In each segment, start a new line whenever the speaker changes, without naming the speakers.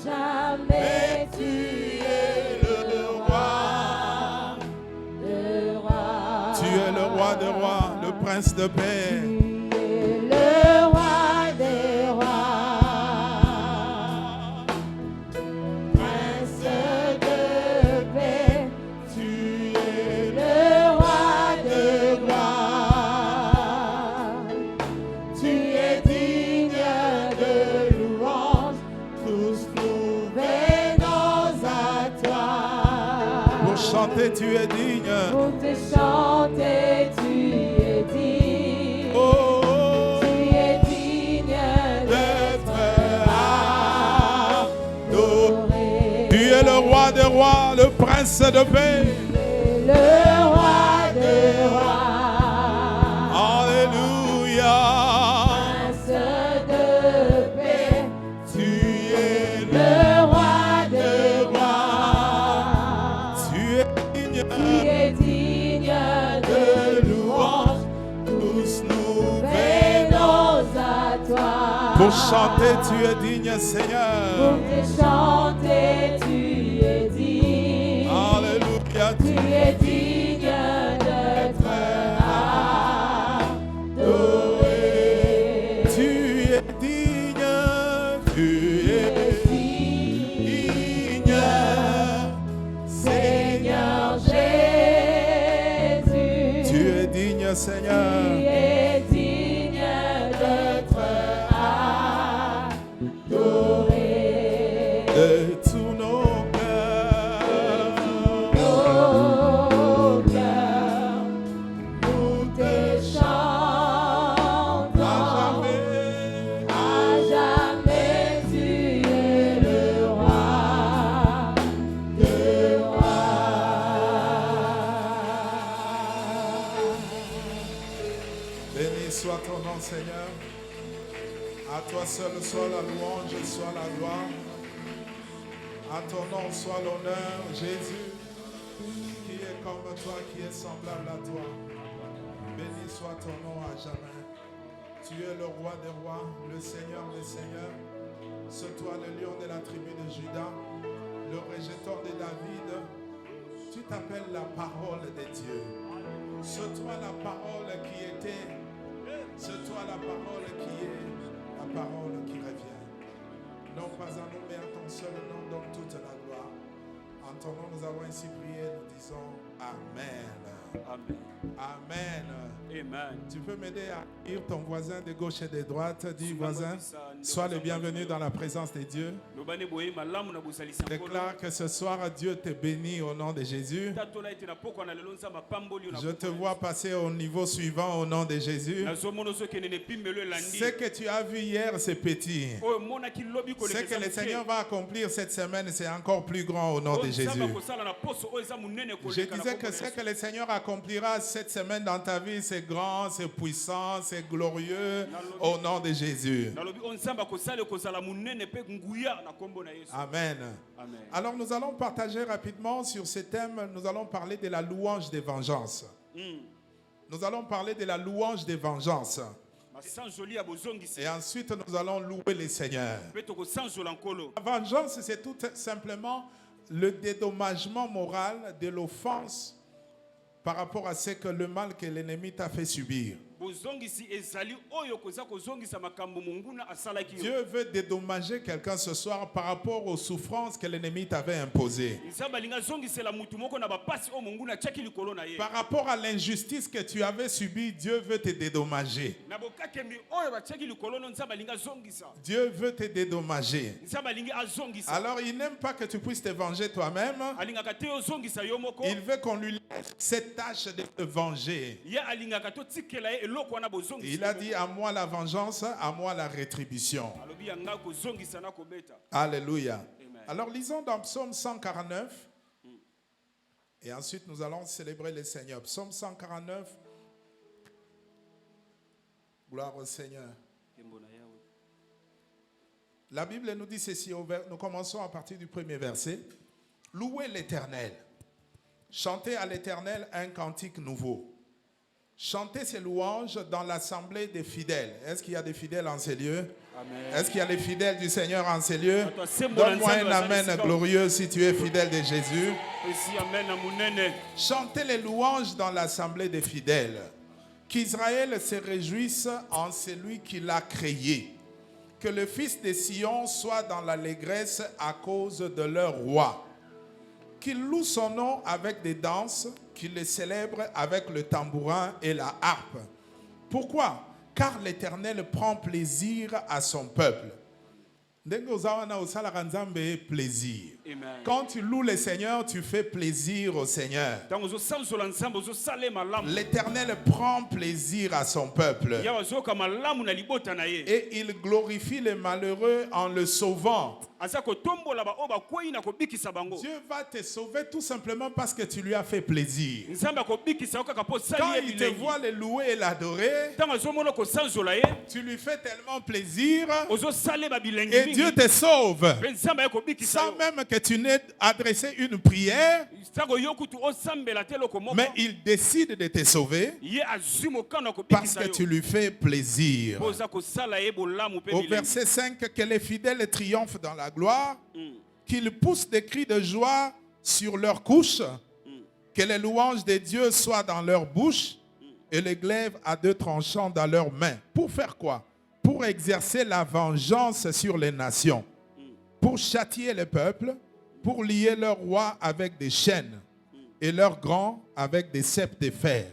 jamais tu es le roi de rois.
Tu es le roi de rois, le prince de paix.
Tu es le roi des rois, prince de paix. Tu es le roi de gloire. Tu es digne de louange, tous nous venons à toi.
Pour chanter, tu es digne.
Pour te chanter, tu es digne.
Oh,
Tu es digne d'être adoré.
tu es le roi des rois, le prince de paix.
Tu es le roi des rois.
Alléluia.
Prince de paix.
Tu es
Le roi des rois.
Tu es digne.
Tu es digne de louange.
Tous nous
Venons à toi.
Pour chanter, tu es digne,
Pour
Seigneur.
te chanter, tu es digne.
Alléluia.
Tu es digne d'être adoré.
Tu es digne. Tu es digne.
Seigneur Jésus.
Tu es digne,
Tu
Seigneur.
es digne d'être adoré.
De tous nos cœurs.
Nos cœurs, nous te chantons. À jamais tu es le roi des rois.
Béni soit ton nom, Seigneur. À toi seul soit la louange, soit la gloire. À ton nom soit l'honneur, Jésus, qui est comme toi, qui est semblable à toi. Béni soit ton nom à jamais. Tu es le roi des rois, le Seigneur des seigneurs. C'est toi le lion de la tribu de Juda, le rejeton de David. Tu t'appelles la parole de Dieu. C'est toi la parole qui était. C'est toi la parole qui est, la parole qui revient. Non pas à nous, mais à ton seul nom donne toute la gloire. En ton nom, nous avons ainsi prié, nous disons Amen.
Amen.
Amen.
Amen.
Tu peux m'aider à lire ton voisin de gauche et de droite. Dis voisin, sois le bienvenu dans la présence de Dieu. Déclare que ce soir Dieu te bénit au nom de Jésus. Je te vois passer au niveau suivant au nom de Jésus. Ce que tu as vu hier, c'est petit. Ce que le Seigneur va accomplir cette semaine, c'est encore plus grand au nom de Jésus. Je disais que ce que le Seigneur accomplira cette semaine dans ta vie, c'est grand, c'est puissant, c'est glorieux au nom de Jésus. Amen.
Amen.
Alors nous allons partager rapidement sur ce thème, nous allons parler de la louange des vengeances. Nous allons parler de la louange des vengeances. Et ensuite nous allons louer le Seigneur. La vengeance, c'est tout simplement le dédommagement moral de l'offense par rapport à ce que le mal que l'ennemi t'a fait subir. Dieu veut dédommager quelqu'un ce soir par rapport aux souffrances que l'ennemi t'avait imposées. Par rapport à l'injustice que tu avais subie, Dieu veut te dédommager. Dieu veut te dédommager. Alors il n'aime pas que tu puisses te venger toi-même. Il veut qu'on lui laisse cette tâche de te venger. Il a dit à moi la vengeance, à moi la rétribution. Alléluia. Alors lisons dans Psaume 149 et ensuite nous allons célébrer le Seigneur. Psaume 149. Gloire au Seigneur. La Bible nous dit ceci, nous commençons à partir du premier verset. Louez l'Éternel. Chantez à l'Éternel un cantique nouveau. chanter ces louanges dans l'assemblée des fidèles. Est-ce qu'il y a des fidèles en ces lieux?
Amen.
Est-ce qu'il y a les fidèles du Seigneur en ces lieux?
Amen.
Donne-moi un amen glorieux si tu es fidèle de Jésus.
Esi amen na munene.
Chantez les louanges dans l'assemblée des fidèles. Qu'Israël se réjouisse en celui qui l'a créé. Que le fils de Sion soit dans l'allégresse à cause de leur roi. Qu'il loue son nom avec des danses, qu'il le célèbre avec le tambourin et la harpe. Pourquoi? Car l'Éternel prend plaisir à son peuple. Plaisir.
Amen.
Quand tu loues le Seigneur, tu fais plaisir au Seigneur.
Tango zo sanzola nzambe zo sale malamu.
L'Éternel prend plaisir à son peuple.
Ya wazoka malamu na libota na ye.
Et il glorifie les malheureux en le sauvant.
Asa ko tombola ba oba kwei na ko bikisa bango.
Dieu va te sauver tout simplement parce que tu lui as fait plaisir.
Nzambe ko bikisa ka po
Quand
sali
il te voit le louer et l'adorer,
Tango zo mono ko sanzola ye.
tu lui fais tellement plaisir
Ozo sale ba bilengi.
et Dieu te sauve.
Nzambe ko bikisa.
Sans même que tu n'aies adressé une prière,
Tango yokutu o sambela telo ko moko.
mais il décide de te sauver
Ye azumo kana ko
parce
bikisa
que
yo.
tu lui fais plaisir.
Poza ko sala ye bolamu pe
Au
bilengi.
verset 5, que les fidèles triomphent dans la gloire, qu'ils poussent des cris de joie sur leurs couches, que les louanges de Dieu soient dans leur bouche et les glaives à deux tranchants dans leurs mains. Pour faire quoi? Pour exercer la vengeance sur les nations, pour châtier les peuples, pour lier leurs rois avec des chaînes et leurs grands avec des ceps de fer,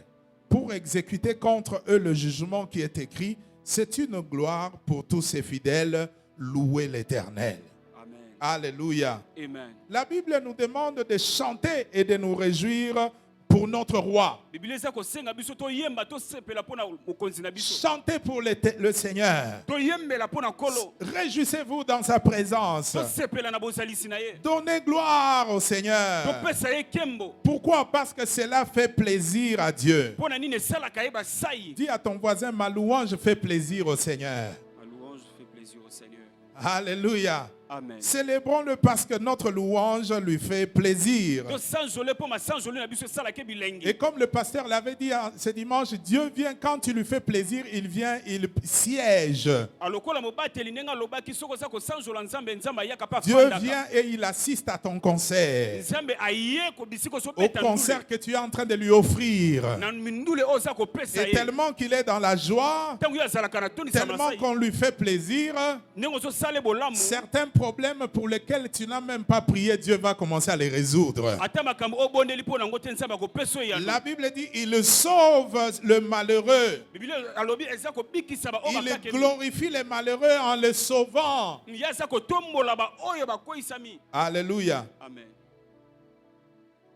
pour exécuter contre eux le jugement qui est écrit. C'est une gloire pour tous ces fidèles. Louer l'Éternel.
Amen.
Alléluia.
Amen.
La Bible nous demande de chanter et de nous réjouir pour notre roi.
Biblia eza ko senga biso to yemba to sepela pona mokonzi na biso.
Chantez pour le Seigneur.
To yembela pona kolo.
Réjouissez-vous dans sa présence.
To sepela na bozalisi na ye.
Donnez gloire au
To
Seigneur.
pesa ye kembo.
Pourquoi? Parce que cela fait plaisir à Dieu.
Pona nini sala ka yeba sai.
Dis à ton voisin, ma louange fait plaisir au Seigneur.
Ma louange fait plaisir au Seigneur.
Alléluia.
Amen.
Célébrons-le parce que notre louange lui fait plaisir.
To sanjole po ma sanjole na biso sala ke bilengi.
Et comme le pasteur l'avait dit ce dimanche, Dieu vient quand tu lui fais plaisir, il vient, il siège.
Alokola mobateli nenga lobaki soko za ko sanjola nzambe nzamba yaka pa
Dieu
fanda.
vient et il assiste à ton concert.
Nzambe aye ko bisiko so
Au
beta
concert que tu es en train de lui offrir.
na mindule oza ko pesa
Et
ye.
tellement qu'il est dans la joie,
Tangu ya zala kana toni sama
tellement
sai.
qu'on lui fait plaisir,
Nengo so sale bolamu.
certains problèmes pour lesquels tu n'as même pas prié, Dieu va commencer à les résoudre.
Ata makambo obondeli pona ngote nzamba ko peso ya.
La Bible dit, il sauve le malheureux.
Biblia alobi eza ko bikisa ba oba
Il
kake.
glorifie les malheureux en les sauvant.
Ya za ko tombola ba oyo ba koisami.
Alléluia.
Amen.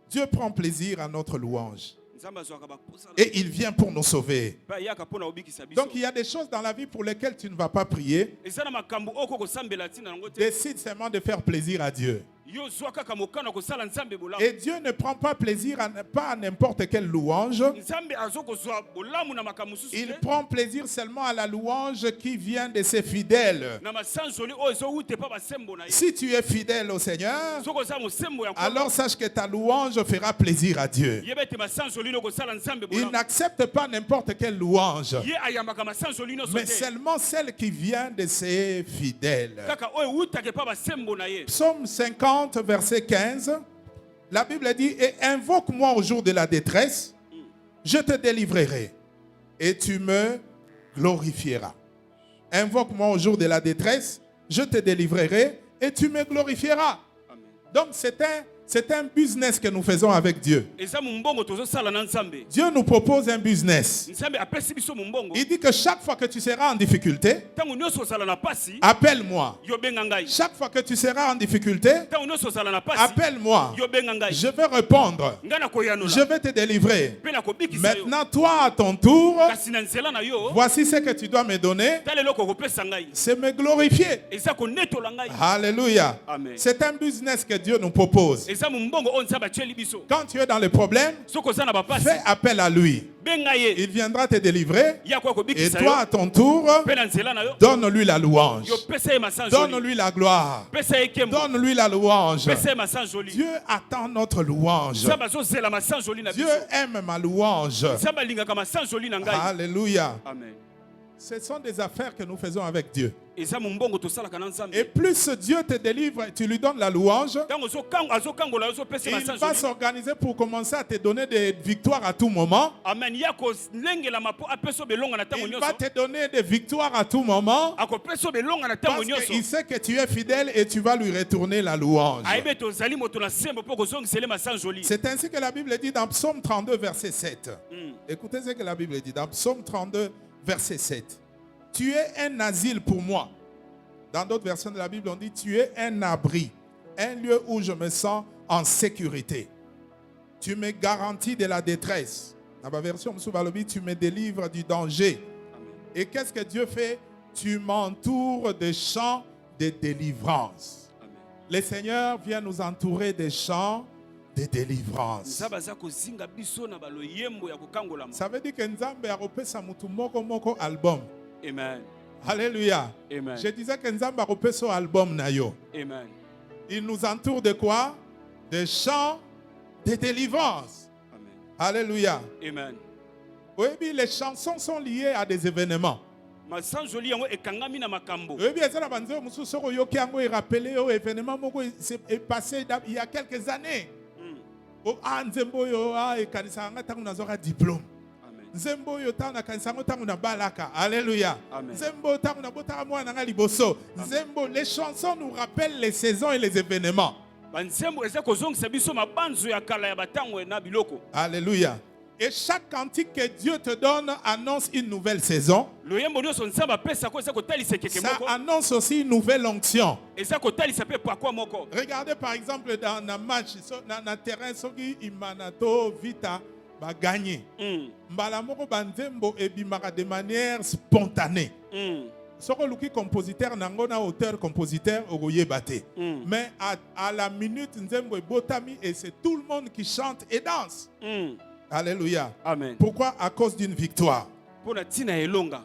Dieu prend plaisir à notre louange.
Nzamba zwaka ba posa.
Et il vient pour nous sauver.
Ba yaka pona obikisa biso.
Donc il y a des choses dans la vie pour lesquelles tu ne vas pas prier.
Eza na makambo oko ko sambela tina ngote.
Décide seulement de faire plaisir à Dieu.
Yo zwaka ka mokana ko sala nzambe bolamu.
Et Dieu ne prend pas plaisir pas à n'importe quelle louange.
Nzambe azoko zwa bolamu na makambo susu.
Il prend plaisir seulement à la louange qui vient de ses fidèles.
Na masanjoli oyo zo ute pa ba sembo na ye.
Si tu es fidèle au Seigneur,
Soko za mo sembo ya ko.
alors sache que ta louange fera plaisir à Dieu.
Yebete masanjoli no ko sala nzambe
Il
bolamu.
n'accepte pas n'importe quelle louange,
Ye ayambaka masanjoli no
mais
sote.
seulement celle qui vient de ses fidèles.
Kaka oyo utake pa ba sembo na ye.
Psaume 50, verset 15, la Bible dit, et invoque-moi au jour de la détresse, je te délivrerai et tu me glorifieras. Invoque-moi au jour de la détresse, je te délivrerai et tu me glorifieras.
Amen.
Donc c'est un business que nous faisons avec Dieu.
Eza mumbongo tozo sala na nzambe.
Dieu nous propose un business.
Nzambe apesi biso mumbongo.
Il dit que chaque fois que tu seras en difficulté,
Tangu nyonso sala na pasi.
appelle-moi.
Yo benga ngai.
Chaque fois que tu seras en difficulté,
Tangu nyonso sala na pasi.
appelle-moi.
Yo benga ngai.
Je vais répondre.
Ngana ko yanola.
Je vais te délivrer.
Pe na ko bikisa yo.
Maintenant, toi, à ton tour,
Kasi na nzela na yo.
voici ce que tu dois me donner.
Tale loko ko pesa ngai.
C'est me glorifier.
Eza ko netola ngai.
Alléluia.
Amen.
C'est un business que Dieu nous propose.
Eza mumbongo on nzamba cheli biso.
Quand tu es dans les problèmes,
Soko za na ba pasi.
fais appel à lui.
benga ye
il viendra te délivrer.
ya kwa
Et
kobikisa
toi,
yo
à ton tour,
pe na nzela na yo
donne-lui la louange.
yo pesa ye masanjoli
Donne-lui la gloire.
pesa ye kembo
Donne-lui la louange.
pesa ye masanjoli
Dieu attend notre louange.
nzambe azozela masanjoli na
Dieu
biso
aime ma louange.
nzambe alingaka masanjoli na ngai
Alléluia.
amen
Ce sont des affaires que nous faisons avec Dieu.
eza mombongo tosalaka na
Et
nzambe
plus Dieu te délivre, tu lui donnes la louange,
ntango azokangola yo ozopesa ye
il va
masanjoli
s'organiser pour commencer à te donner des victoires à tout moment.
amen ya kolengelama mpo apesa yo belonga na ntango
Il va
nyonso
te donner des victoires à tout moment
akopesa yo belonga na ntango
parce
nyonso
qu'il sait que tu es fidèle et tu vas lui retourner la louange.
ayebi tozali moto na sembo mpo kozongisele masanjoli
C'est ainsi que la Bible dit dans Psaume 32, verset 7.
Mm.
Écoutez ce que la Bible dit dans Psaume 32, verset 7. Tu es un asile pour moi. Dans d'autres versions de la Bible, on dit tu es un abri, un lieu où je me sens en sécurité. Tu me garantis de la détresse. Dans ma version, tu me délivres du danger.
Amen.
Et qu'est-ce que Dieu fait? Tu m'entoures de chants de délivrance.
Amen.
Le Seigneur vient nous entourer des chants de délivrance.
nzambe aza kozinga biso na baloyembo ya kokangolama
Ça veut dire que Nzambe a repesa mutu moko album.
amen
Alléluia.
amen
Je disais que Nzambe a repesa album na yo.
amen
Il nous entoure de quoi? De chants de délivrance.
amen
Alléluia.
amen
Oui, les chansons sont liées à des événements.
masanjoli yango ekangami na makambo
Oui, bien, ça, la banzo, musu soko yo ki yango, il rappelé au événement moko, est passé il y a quelques années. Oh, ah, nzembo yo, ah, et kanisa nga tangu nazora diplôme.
amen
Nzembo yo tangu na kanisa ngo tangu na balaka. Alléluia.
Amen.
Nzembo tangu na botaka mwana nga liboso. Nzembo, les chansons nous rappellent les saisons et les événements.
banzembo eza kozongisa biso mabanzo ya kala ya batango na biloko
Alléluia. Et chaque cantique que Dieu te donne annonce une nouvelle saison.
loyembo nyonso nzambe apesa ko eza kotalisa ekeke
Ça
moko
annonce aussi une nouvelle onction.
eza kotalisa mpe pakwa moko
Regardez par exemple dans un match, dans le terrain, soki imanato vita va gagner. Mbala moko banzembo ebimaka de manière spontanée. Soko luki compositeur nangona auteur compositeur ogoyeba te. Mais à la minute nzembo ebotami et c'est tout le monde qui chante et danse. Alléluia.
amen
Pourquoi? À cause d'une victoire.
mpo na ntina elonga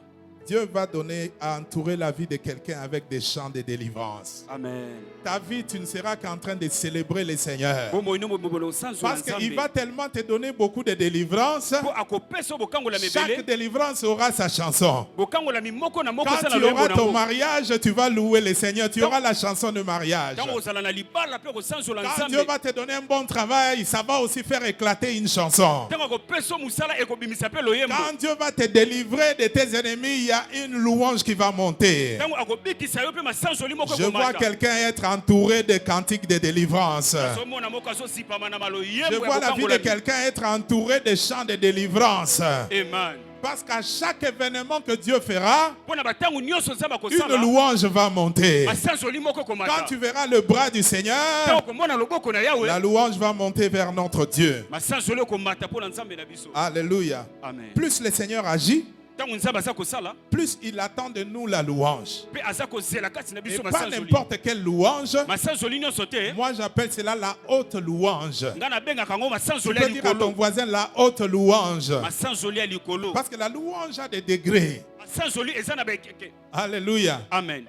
Dieu va donner à entourer la vie de quelqu'un avec des chants de délivrance.
amen
Ta vie, tu ne seras qu'en train de célébrer le Seigneur.
bomoi no mobolo osanzo na
Parce qu'il
nzambe
va tellement te donner beaucoup de délivrance.
mpo akopesa bokangola
Chaque
mebele
délivrance aura sa chanson.
bokangola mimoko na moko
Quand
eza na
tu auras
loyembo
ton
nango
mariage, tu vas louer le Seigneur. Tu auras la chanson de mariage.
ntango ozala na libala mpe kosanzola
Quand Dieu
nzambe
va te donner un bon travail, ça va aussi faire éclater une chanson.
ntango akopesa mosala ekobimisa mpe loyembo
Quand Dieu va te délivrer de tes ennemis, il y a une louange qui va monter.
ntango akobikisa yo mpe masanzoli moko
Je vois
ekomata
quelqu'un être entouré de cantiques de délivrance.
azomona moko azosipama na
Je
maloyembo
vois la vie de
ya
quelqu'un être entouré de chants de délivrance.
amen
Parce qu'à chaque événement que Dieu fera,
mpo na batango nyonso nzambe
une
akosala
louange va monter.
masanzoli moko
Quand
ekomata
tu verras le bras du Seigneur,
ntango komona loboko na
la
yawe
louange va monter vers notre Dieu.
masanzoli ekomata mpo na nzambe na biso
Alléluia.
amen
Plus le Seigneur agit,
ntango nzambe aza kosala
plus il attend de nous la louange.
mpe aza kozela kati na
Et
biso
pas
masanzoli
n'importe quelle louange.
masanzoli nyonso te
Moi, j'appelle cela la haute louange.
ngai nabengaka yango
Tu
masanzoli ya
peux dire à ton
likolo
voisin la haute louange.
masanzoli ya likolo
Parce que la louange a des degrés.
masanzoli eza na baekeke
Alléluia.
amen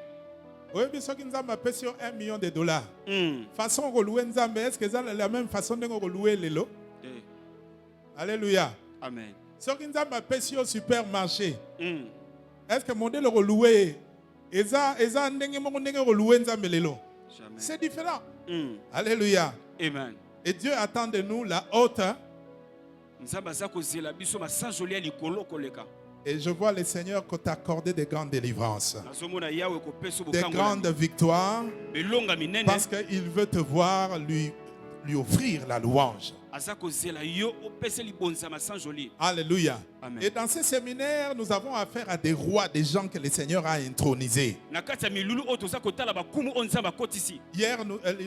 Oui, mais ce qui nous a payé sur $1 million. Façon de louer Nzambe, est-ce que c'est la même façon de louer Lelo? Alléluia.
amen
Ce qui nous a payé sur supermarché, est-ce que modèle de louer Lelo? C'est différent. Alléluia.
amen
Et Dieu attend de nous la haute.
nzambe aza kozela biso masanzoli ya likolo koleka
Et je vois le Seigneur t'accorder des grandes délivrances,
nazomona yawe kopesa
des grandes victoires,
belonga minene
parce qu'il veut te voir lui offrir la louange.
aza kozela yo opesa libonza masanzoli
Alléluia.
Amen.
Et dans ces séminaires, nous avons affaire à des rois, des gens que le Seigneur a intronisés.
Na kati ya milulu oyo toza kotala bakumu oyo nzambe akotisi.
Hier,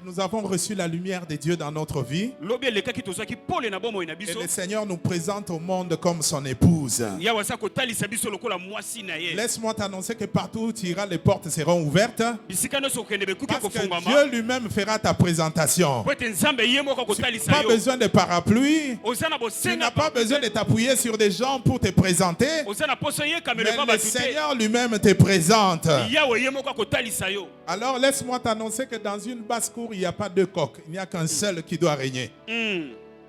nous avons reçu la lumière de Dieu dans notre vie.
Lobi elekaki tozwaki pole na bomoi na
Et
biso.
le Seigneur nous présente au monde comme son épouse.
Yawe aza kotalisa biso lokola mwasi na ye.
Laisse-moi t'annoncer que partout où tu iras, les portes seront ouvertes.
Bisika nyonso okende bekuki
Parce que
kofungwama.
Dieu lui-même fera ta présentation.
Po ete nzambe ye moko
Tu n'as
akotalisa
pas
yo.
besoin de parapluie.
Oza na
Tu
bosenga.
n'as pas besoin de t'appuyer sur des gens pour te présenter.
Oza na poso ye kamelo
Mais
pa
le
batu te.
Seigneur lui-même te présente.
Yawe ye moko akotalisa yo.
Alors laisse-moi t'annoncer que dans une basse-cour, il n'y a pas deux coqs. Il n'y a qu'un seul qui doit régner.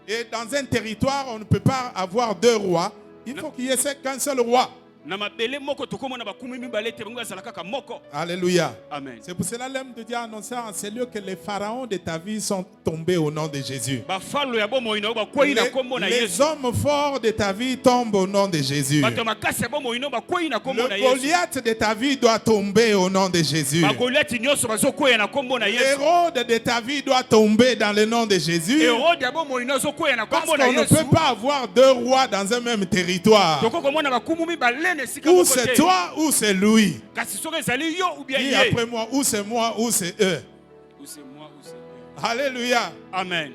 Et dans un territoire, on ne peut pas avoir deux rois. Il faut qu'il y ait qu'un seul roi.
Na mabele moko tokomona bakumi mibale te bango azala kaka moko.
Alléluia.
Amen.
C'est pour cela l'homme de Dieu a annoncé en ces lieux que les pharaons de ta vie sont tombés au nom de Jésus.
Bafalo ya bomoi na bakwei na kombo na
Les
Yesu.
hommes forts de ta vie tombent au nom de Jésus.
Bato makasi ya bomoi na bakwei na kombo na
Le
Yesu.
Goliath de ta vie doit tomber au nom de Jésus.
Ba Goliath nyonso bazokwea na kombo na Yesu.
L'Hérode de ta vie doit tomber dans le nom de Jésus.
Hérode ya bomoi na zokwea na
Parce
kombo na
qu'on ne
Yesu.
peut pas avoir deux rois dans un même territoire.
Toko komona bakumu mibale na sika
Ou
moko
c'est
te.
toi ou c'est lui.
Kasi soki ezali yo ou bien
Dis
ye.
après moi, ou c'est moi ou c'est eux.
Ou c'est moi ou c'est eux.
Alléluia.
Amen.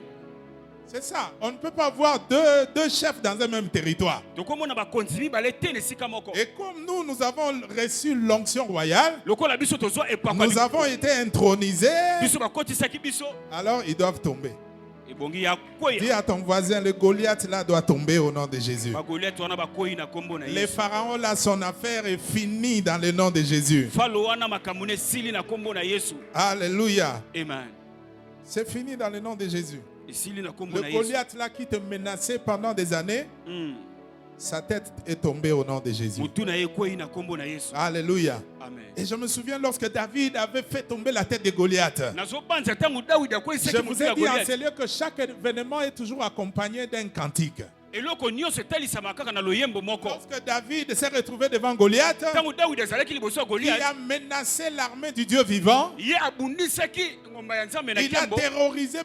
C'est ça. On ne peut pas avoir deux chefs dans un même territoire.
Tokomona bakonzi mibale te na sika moko.
Et comme nous avons reçu l'onction royale,
Lokola biso tozwa epakwa.
nous avons été intronisés,
Biso bakotisaki biso.
alors ils doivent tomber.
Ebongi ya kwea.
Dis à ton voisin, le Goliath là doit tomber au nom de Jésus.
Ba Goliath wana bakwei na kombo na
Les
Yesu.
pharaons là, son affaire est finie dans le nom de Jésus.
Falo wana makamune sili na kombo na Yesu.
Alléluia.
Amen.
C'est fini dans le nom de Jésus.
Esili na kombo
Le
na Yesu.
Goliath là qui te menaçait pendant des années, sa tête est tombée au nom de Jésus.
Mutu na ye kwei na kombo na Yesu.
Alléluia.
Amen.
Et je me souviens lorsque David avait fait tomber la tête de Goliath.
Nazobanza tangu Daudi akwei
Je
seki
vous
mutu
ai
ya
dit en
Goliath.
ces lieux que chaque événement est toujours accompagné d'un cantique.
Eloko nyonso etalisama kaka na loyembo moko.
Lorsque David s'est retrouvé devant Goliath,
Tangu Daudi azalaki liboso ya
qui
Goliath,
a menacé l'armée du Dieu vivant,
ye abundisaki ngomba ya Nzambe na
il a
nkembo.
terrorisé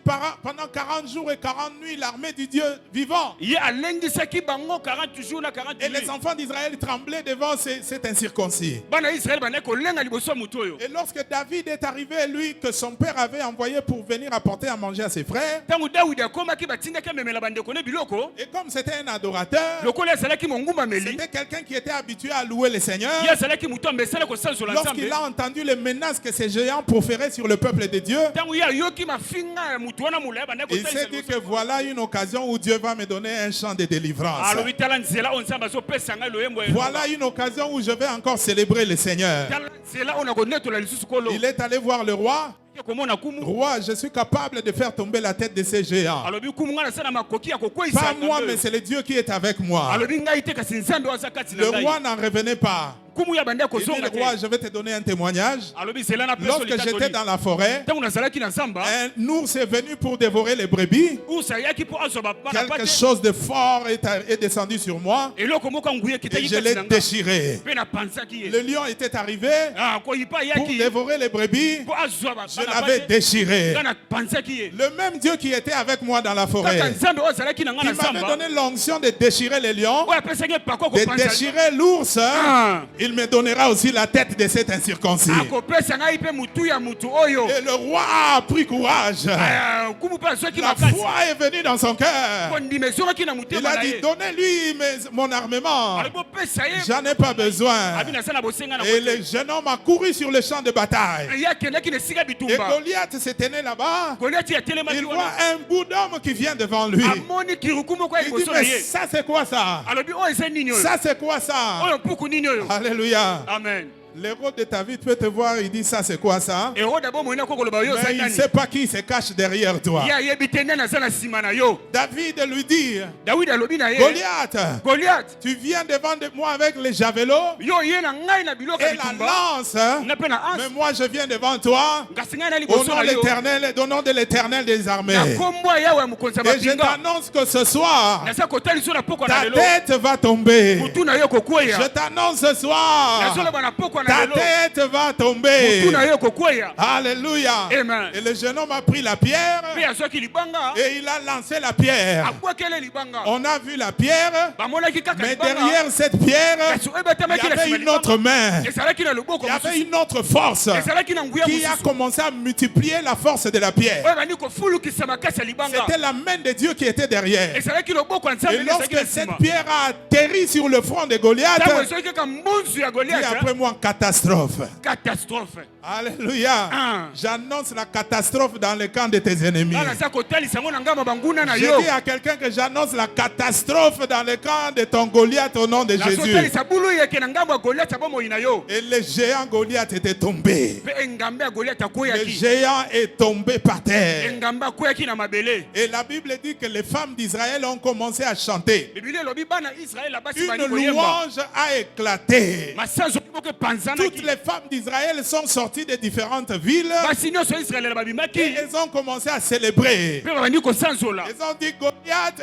pendant 40 jours et 40 nuits l'armée du Dieu vivant.
Ye alendisaki bango 40 jours na 40
Et les
nuits.
enfants d'Israël tremblaient devant cet incirconcis.
Bana Israël bana kolenga liboso ya mutu oyo.
Et lorsque David est arrivé, lui, que son père avait envoyé pour venir apporter à manger à ses frères,
Tangu Daudi akomaki batindaki amemela bandeko ne biloko.
et comme c'était un adorateur,
Lokola azalaki mongumba meli.
c'était quelqu'un qui était habitué à louer le Seigneur.
Ye azalaki mutu amesala kosanzola Nzambe.
Lorsqu'il a entendu les menaces que ces géants proféraient sur le peuple de Dieu,
Tangu ye ayoki mafinga ya mutu wana mulaya bana
il s'est dit que voilà une occasion où Dieu va me donner un chant de délivrance.
alobi tala nzela oyo Nzambe azopesa ngai loyembo ya
Voilà une occasion où je vais encore célébrer le Seigneur.
tala nzela oyo nakonetola lisusu kolo.
Il est allé voir le roi.
Komona kumu.
Roi, je suis capable de faire tomber la tête de ces géants.
Alobi kumu nga nasala makoki ya kokweyisa
Pas
ngambe
moi,
oyo.
mais c'est le Dieu qui est avec moi.
Alobi ngai te kasi Nzambe oyo aza kati na
Le
ngai.
roi n'en revenait pas.
Kumu ya banda
Il dit,
kozonga
le roi,
te.
je vais te donner un témoignage.
Alobi zela na peso
Lorsque j'étais
litatoli.
dans la forêt,
Tangu nazalaki na zamba.
un ours est venu pour dévorer les brebis.
Usa yaki po azwa bana
Quelque
pate.
chose de fort est descendu sur moi
Eloko moko nguye
et
kitaki
je
kati
l'ai
na nga.
déchiré.
Pe na pansaki ye.
Le lion était arrivé
Ah ko yipa
pour
yaki.
dévorer les brebis.
Po azwa bana
Je l'avais déchiré.
Kana pansaki ye.
Le même Dieu qui était avec moi dans la forêt,
Kaka Nzambe oyo azalaki na nga
qui
na
m'avait
zamba.
donné l'onction de déchirer les lions,
Oyo apesaki pako
de
kopanza.
déchirer l'ours, il me donnera aussi la tête de cet incirconcis.
Akopesa ngai pe mutu ya mutu oyo.
Et le roi a pris courage.
Kumu pe azwaki
La
makasi.
foi est venue dans son cœur.
Kondima ezongaki na
Il
motema
a
na
dit,
ye.
donnez-lui mon armement.
Alobi opesa ye.
J'en ai pas besoin.
Abi naza na bosenga na
Et
kote.
le jeune homme a couru sur le champ de bataille.
Ye akendaki na esika
Et
bitumba.
Goliath se tenait là-bas.
Goliath atelemaki
Il
wana.
voit un bout d'homme qui vient devant lui.
Amoni kiruku moko ya
Il dit,
liboso na
mais
ye.
ça c'est quoi ça?
Alobi oyo eza nini oyo?
Ça c'est quoi ça?
Oyo puku nini oyo?
Alléluia.
Amen.
L'héros de ta vie peut te voir, il dit ça c'est quoi ça?
Herode abo moina ko koloba yo
Mais il ne
Satan.
sait pas qui se cache derrière toi.
Ye ayebi te nani aza na nsima na yo.
David lui dit,
Dawidi alobi na ye.
Goliath,
Goliath.
tu viens devant moi avec les javelots
Yo ye na ngai na biloko ya
et la
bitumba.
lance.
Na pe na
Mais
anse.
moi je viens devant toi
Ngasi ngai na
au
liboso
nom
na
de
yo.
l'Éternel, au nom de l'Éternel des armées.
Na kombo ya Yawe ya mokonzi ya
Et je
bapinga.
t'annonce que ce soir,
Naza kotalisio na pokwa na
ta
lelo.
tête va tomber.
Mutu na yo
Je
kokweya.
t'annonce ce soir,
Nazoloba na pokwa
ta tête va tomber.
Mutu na yo kokweya.
Alléluia.
Amen.
Et le jeune homme a pris la pierre
Pe azoki libanga.
et il a lancé la pierre.
Akwekele libanga.
On a vu la pierre,
Bamonaki kaka
mais
libanga.
derrière cette pierre,
Kasi
il
obetamaki
y
na
avait
sima
une autre main.
ezalaki na loboko
Il y avait
mosusu.
une autre force
Ezalaki na nguya
qui a
mosusu.
commencé à multiplier la force de la pierre.
Oyo bandi kofulukisa makasi ya libanga.
C'était la main de Dieu qui était derrière.
Ezalaki loboko ya nzambe
Et
nde ezalaki
lorsque
na
cette
nsima.
pierre a atterri sur le front de Goliath,
Ntango ezalaki kaka mbunzu ya
dit
Goliath.
après moi catastrophe.
Catastrophe.
Alléluia.
Ah.
J'annonce la catastrophe dans le camp de tes ennemis.
Nga naza kotalisa ngo na ngamba banguna na
Je
yo.
dis à quelqu'un que j'annonce la catastrophe dans le camp de ton Goliath au nom de Jésus.
nazotalisa bulu yeke na ngambo ya Goliath ya bomoi na yo.
Et le géant Goliath était tombé.
Mpe engambe ya Goliath
Le
akweyaki.
géant est tombé par terre.
Engambe akweyaki na mabele.
Et la Bible dit que les femmes d'Israël ont commencé à chanter.
Biblia elobi bana Israel abasi
Une
bani koyemba.
louange a éclaté.
Masanzo moko epanzanaki.
Toutes les femmes d'Israël sont sorties de différentes villes
basi nyonso ya Israel babimaki.
et elles ont commencé à célébrer.
Mpe babandi kosanzola.
Ils ont dit Goliath,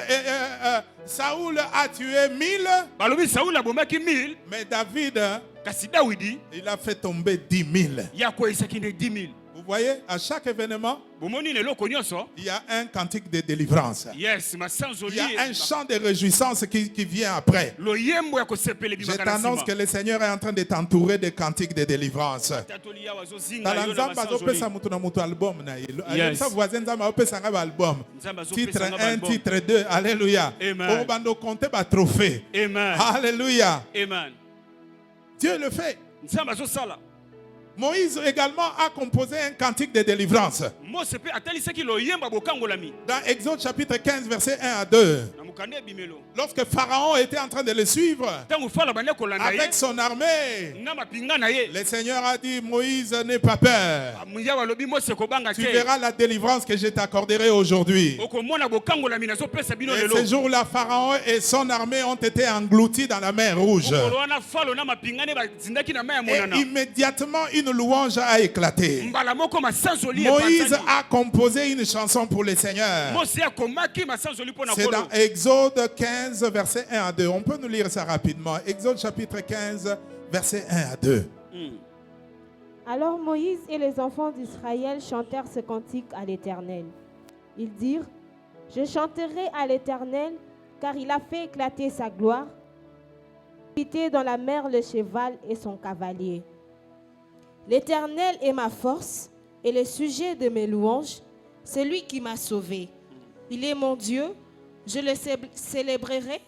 Saoul a tué 1000,
Balobi Saul abomaki 1000.
mais David,
Kasi Dawidi
il a fait tomber 10 000.
ya koyisaki nde 10 000.
Vous voyez, à chaque événement,
Bomoni na eloko nyonso.
il y a un cantique de délivrance.
Yes, masanzoli.
Il y a un chant de réjouissance qui vient après.
Loyembo ya kosepela
Je
bimaka na
t'annonce
nsima.
que le Seigneur est en train de t'entourer de cantiques de délivrance.
Tatoli ya wazozinga
Tala
yo na
nzambe azopesa
masanzoli.
mutu na mutu album na ye.
Yes.
Sa voisin nzambe apesa nga ba album.
Nzambe azopesa
Titre
nga ba
1,
album.
titre 2. Alléluia.
Amen.
Au bando compter ba trophée.
Amen.
Alléluia.
Amen.
Dieu le fait.
Nzambe azosala.
Moïse également a composé un cantique de délivrance.
Mose pe atalisaki loyemba bokangolami.
Dans Exode chapitre 15 verset 1 à 2.
Na mukande bimelo.
Lorsque Pharaon était en train de le suivre
Tango fala bande kolanda ye.
avec son armée,
Na mapinga na ye.
le Seigneur a dit Moïse, n'aie pas peur.
Muya balobi Mose kobanga
Tu
te.
verras la délivrance que je t'accorderai aujourd'hui.
Okomona bokangolami nazopesa bino
Et
lelo.
ce jour-là, Pharaon et son armée ont été engloutis dans la mer Rouge.
Okoloana falo na mapinga ne bazindaki na maya
Et
monana.
immédiatement, une louange a éclaté.
Mbala moko masanzoli
Moïse
epanzani.
a composé une chanson pour le Seigneur.
Mose akomaki masanzoli pona
C'est dans
kolo.
Exode 15, verset 1 à 2. On peut nous lire ça rapidement. Exode chapitre 15, verset 1 à 2.
Alors Moïse et les enfants d'Israël chantèrent ce cantique à l'Éternel. Ils dirent, je chanterai à l'Éternel, car il a fait éclater sa gloire, quitté dans la mer le cheval et son cavalier. L'Éternel est ma force et le sujet de mes louanges, celui qui m'a sauvé. Il est mon Dieu, je le célébrerai.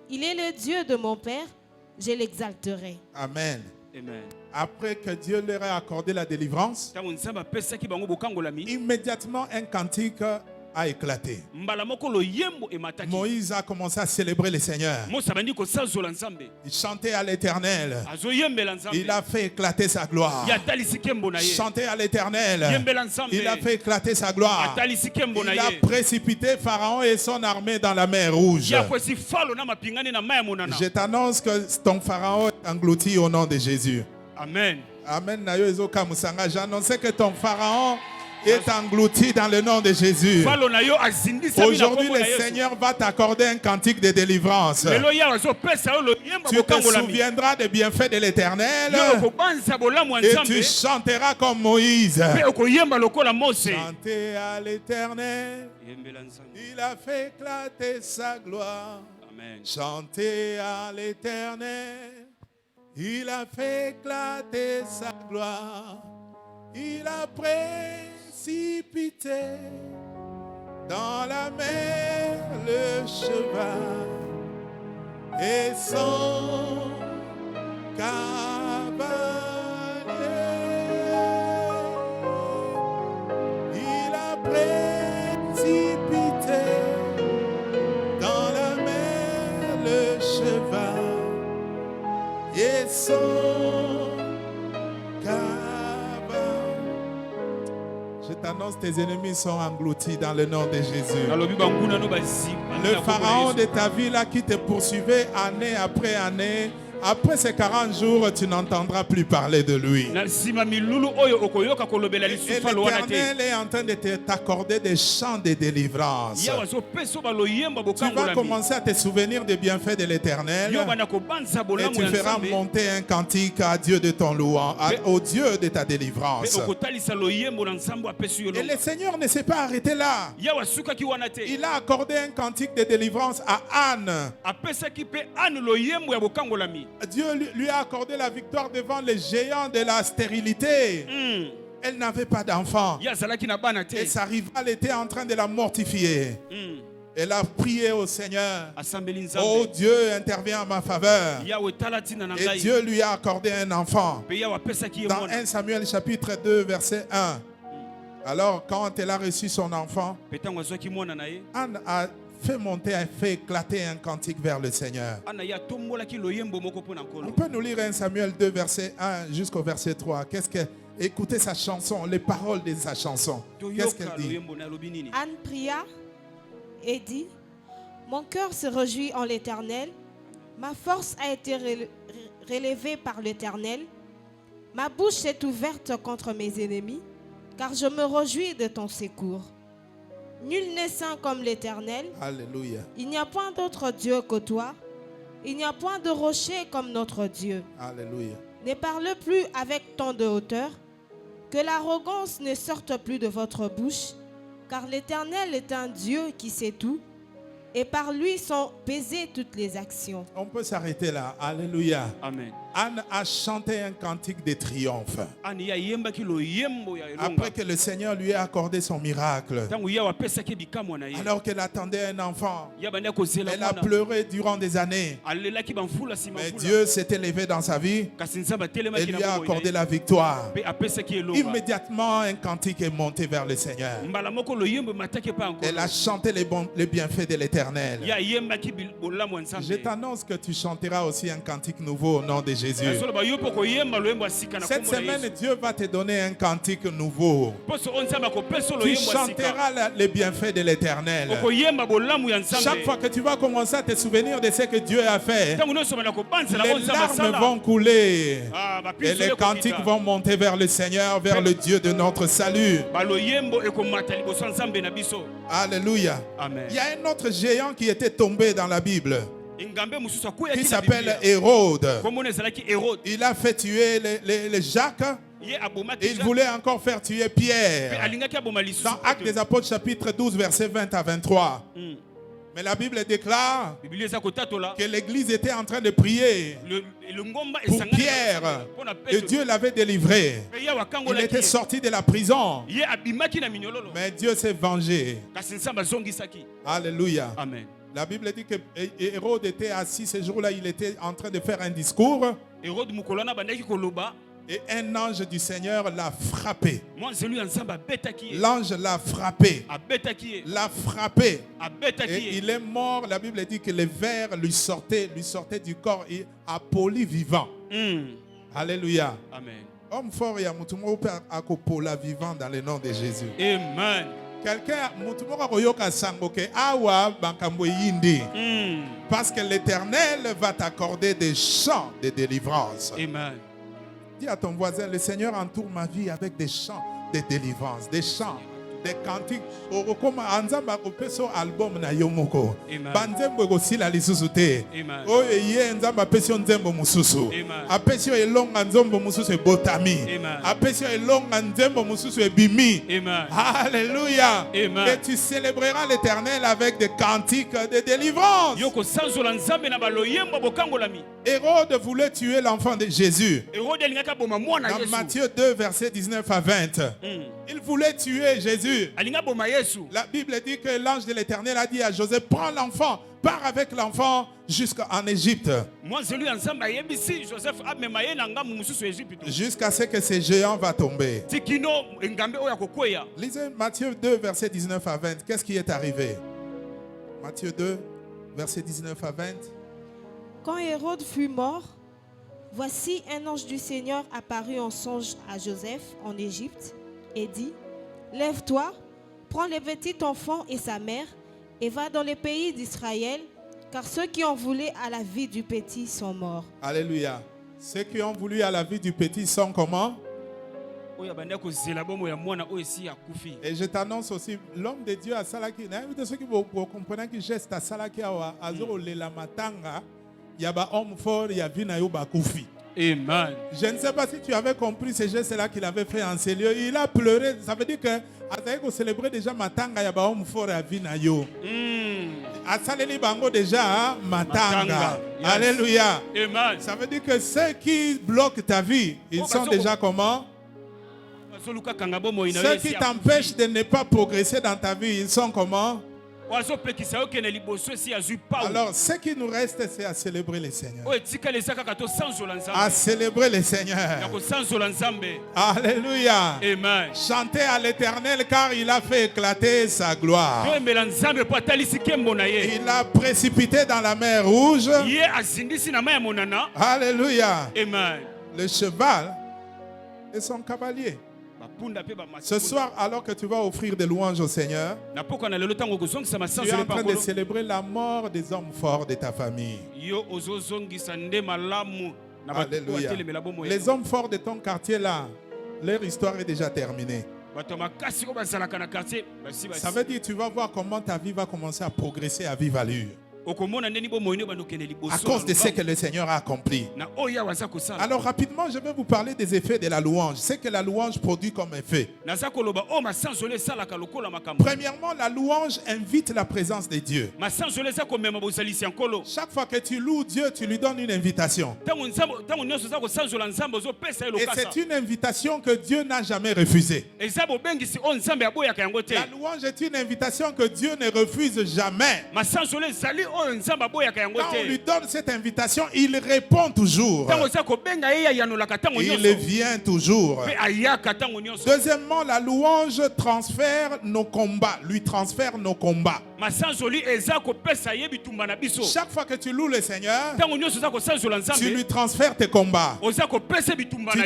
Il est le Dieu de mon Père, je l'exalterai.
Amen.
Amen.
Après que Dieu leur ait accordé la délivrance,
Tango nzamba pesaki bango bokangolami.
immédiatement un cantique a éclaté.
Mbala moko loyembo emataki.
Moïse a commencé à célébrer le Seigneur.
Mose abandi kosanzola nzambe.
Il chantait à l'Éternel.
Azoyembela nzambe.
Il a fait éclater sa gloire.
Ya talisi kembo na ye.
Chantait à l'Éternel.
Yembela nzambe.
Il a fait éclater sa gloire.
Atalisi kembo na
Il a
ye.
précipité Pharaon et son armée dans la mer Rouge.
Ya kwesi falo na mapingani na maya monana.
Je t'annonce que ton Pharaon est englouti au nom de Jésus.
Amen.
Amen. J'annonçais que ton Pharaon est englouti dans le nom de Jésus.
Falo na yo azindisa mina
Aujourd'hui,
kombo
le
na Yesu.
Seigneur va t'accorder un cantique de délivrance.
Lelo ya azopesa yo loyemba
Tu te
bokangolami.
souviendras des bienfaits de l'Éternel
Yo kobanza bolamu ya
et
nzambe.
tu chanteras comme Moïse.
Pe okoyemba lokola Mose.
Chantez à l'Éternel,
Yembela nzambe.
il a fait éclater sa gloire.
Amen.
Chantez à l'Éternel, il a fait éclater sa gloire. Il a précipité dans la mer le cheval et son cavalier. Il a précipité dans la mer le cheval et son cavalier. Je t'annonce, tes ennemis sont engloutis dans le nom de Jésus.
Nalobi banguna no bazi.
Le pharaon de ta vie là qui te poursuivait année après année Après ces 40 jours, tu n'entendras plus parler de lui.
na nsima milulu oyo okoyoka kolobela
Et
lisusu alo wana te
l'Éternel est en train de t'accorder des chants de délivrance.
yawe azopesa baloyemba
Tu vas
bokangolami
commencer à te souvenir des bienfaits de l'Éternel.
yo bana kobanza
Et
bolamu
tu
ya
feras
nzambe
monter un cantique à Dieu de ton louange, au Dieu de ta
mpe
délivrance.
okotalisa loyembo na nzambe apesi yo
Et le
longa
Seigneur ne s'est pas arrêté là.
yawe asukaki wana te
Il a accordé un cantique de délivrance à Anne.
apesaki mpe ane loyembo ya bokangolami
Dieu lui a accordé la victoire devant les géants de la stérilité. Elle n'avait pas d'enfant.
ye azalaki na bana
Et
te
sa rivale était en train de la mortifier. Elle a prié au Seigneur.
asambeli
Oh
nzambe
Dieu, intervient en ma faveur.
yawe tala ntina na
Et
ngai
Dieu lui a accordé un enfant.
mpe yawe apesaki ye
Dans
mwana
1 Samuel chapitre 2 verset 1. Alors quand elle a reçu son enfant,
mpe ntango azwaki mwana na ye
Anne a fait monter, a fait éclater un cantique vers le Seigneur.
ana ye atombolaki loyembo moko mpo na
On
nkolo
peut nous lire 1 Samuel 2 verset 1 jusqu'au verset 3. Écoutez sa chanson, les paroles de sa chanson. Qu'est-ce qu'elle
toyoka
dit?
loyembo na alobi nini
Anne pria et dit, mon cœur se réjouit en l'Éternel, ma force a été relevée par l'Éternel, ma bouche s'est ouverte contre mes ennemis, car je me réjouis de ton secours. Nul n'est saint comme l'Éternel,
Alléluia.
il n'y a point d'autre Dieu que toi, il n'y a point de rocher comme notre Dieu.
Alléluia.
Ne parle plus avec tant de hauteur, que l'arrogance ne sorte plus de votre bouche, car l'Éternel est un Dieu qui sait tout, et par lui sont pesées toutes les actions.
On peut s'arrêter là. Alléluia.
amen
Anne a chanté un cantique de triomphe.
ane ye ayembaki loyembo ya elonga
Après que le Seigneur lui a accordé son miracle.
ntango yawe apesaki bikamwa na ye
Alors qu'elle attendait un enfant.
ye abandi akozela
Elle a
mwana
pleuré durant des années.
alelaki bamvula nsima
Mais
mvula
Dieu s'était levé dans sa vie
kasi nzambe
et
atelemaki
lui
na
a
bomoi na
accordé
ye
la victoire.
mpe apesaki elonga
Immédiatement, un cantique est monté vers le Seigneur.
mbala moko loyembo emataki epa
Elle
nkolo
a chanté les bienfaits de l'Éternel.
ye ayembaki bolamu ya
Je
nzambe
t'annonce que tu chanteras aussi un cantique nouveau au nom de Jésus.
azoloba yo mpo koyemba loyembo ya sika na
Cette
kombo na
semaine,
yesu
Dieu va te donner un cantique nouveau.
mposo oyo nzambe akopesa
Tu
loyembo ya sika
chanteras les bienfaits de l'Éternel.
okoyemba bolamu ya
Chaque
nzambe
fois que tu vas commencer à te souvenir de ce que Dieu a fait,
ntango nyonso bana kobanzela oyo
les
nzambe
larmes
asala
vont couler.
Ah,
Et
bapinzo
les cantiques
ekokita.
vont monter vers le Seigneur, vers le Dieu de notre salut.
baloyembo ekomata liboso ya nzambe na biso
Alléluia.
amen
Il y a un autre géant qui était tombé dans la Bible,
engambe mosusu
qui
akweyaki na
s'appelle
biblia
Hérode.
komona ezalaki hérode
Il a fait tuer les Jacques.
ye abomaki
Il voulait encore faire tuer
mpe
Pierre.
alingaki aboma lisusu
Dans Actes des Apôtres chapitre 12 versets 20 à 23. Mais la Bible déclare
biblia eza kotatola
que l'église était en train de prier
le ngomba
pour
esangani
Pierre.
mpona
Et
petro
Dieu l'avait délivré.
mpe yawe
Il
akangolaki
était
ye.
sorti de la prison.
ye abimaki na minyololo
Mais Dieu s'est vengé.
kasi nzambe azongisaki
Alléluia.
amen
La Bible dit que Hérode était assis ce jour-là. Il était en train de faire un discours.
hérode mokolo wana abandaki koloba
Et un ange du Seigneur l'a frappé.
mwanzelu ya nzambe abetaki ye
L'ange l'a frappé.
abetaki ye
L'a frappé.
abetaki
Et
ye
il est mort. La Bible dit que les vers lui sortaient du corps et à poli vivant. Alléluia.
amen
Homme fort, il y a mutumo akopola vivant dans le nom de Jésus.
amen
Quelqu'un mutumo akoyoka sangoke awa bankambo yindi. Parce que l'Éternel va t'accorder des chants de délivrance.
amen
Dis à ton voisin, le Seigneur entoure ma vie avec des chants de délivrance, des chants, des cantiques. Comme anzamba kopeso album na yomoko.
Amen.
Banzembo ekosila lisusu te.
Amen.
Oyo ye nzamba apesi yo nzembo mususu.
Amen.
Apesi yo elonga nzembo mususu ebotami.
Amen.
Apesi yo elonga nzembo mususu ebimi.
amen
Alléluia.
Amen.
Et tu célébreras l'Éternel avec des cantiques de délivrance.
yo kosanzola nzambe na baloyembo bokangolami
Hérode voulait tuer l'enfant de Jésus.
hérode alingaki aboma mwana
Dans
yesu
Matthieu 2, versets 19 à 20. Il voulait tuer Jésus.
alingi aboma yesu
La Bible dit que l'ange de l'Éternel a dit à Joseph, prends l'enfant, pars avec l'enfant jusqu'en Égypte.
mwanzelu ya nzambe ayebisi joseph amema ye na ngambu mosusu ya egypte
Jusqu'à ce que ce géant va tomber.
ti kino engambe oyo akokweya
Lisez Matthieu 2, versets 19 à 20. Qu'est-ce qui est arrivé? Matthieu 2, versets 19 à 20.
Quand Hérode fut mort, voici un ange du Seigneur apparut en songe à Joseph en Égypte et dit, lève-toi, prends le petit enfant et sa mère et va dans les pays d'Israël Car ceux qui ont voulu à la vie du petit sont morts.
Alléluia. Ceux qui ont voulu à la vie du petit sont comment? Et je t'annonce aussi, l'homme de Dieu à Salaki, ceux qui comprennent que geste à Salaki, à la matanga, il y a un homme fort, il y a Vinayo Bakoufi.
Amen.
Je ne sais pas si tu avais compris ce geste-là qu'il avait fait en ces lieux. Il a pleuré. Ça veut dire que à célébrer déjà matanga, il y a un homme fort à Vinayo. À Saleli Bango déjà matanga. Yes. Alléluia.
Amen.
Ça veut dire que ceux qui bloquent ta vie, ils sont déjà comment? Ceux qui t'empêchent de ne pas progresser dans ta vie, ils sont comment? Alors, ce qui nous reste, c'est à célébrer le Seigneur. À célébrer le Seigneur. Alléluia.
Amen.
Chantez à l'Éternel car il a fait éclater sa gloire. Il a précipité dans la mer Rouge. Alléluia.
Amen.
Le cheval et son cavalier. Ce soir, alors que tu vas offrir des louanges au Seigneur, tu es en train de célébrer la mort des hommes forts de ta famille. Alléluia. Les hommes forts de ton quartier là, leur histoire est déjà terminée. Ça veut dire que tu vas voir comment ta vie va commencer à progresser à vive allure. À cause de ce que le Seigneur a accompli. Alors rapidement, je vais vous parler des effets de la louange. C'est que la louange produit comme effet. Premièrement, la louange invite la présence de Dieu. Chaque fois que tu loues Dieu, tu lui donnes une invitation. Et c'est une invitation que Dieu n'a jamais refusée. La louange est une invitation que Dieu ne refuse jamais. Quand on lui donne cette invitation, il répond toujours. Il vient toujours. Deuxièmement, la louange transfère nos combats, lui transfère nos combats. Chaque fois que tu loues le Seigneur, tu lui transfères tes combats. Tu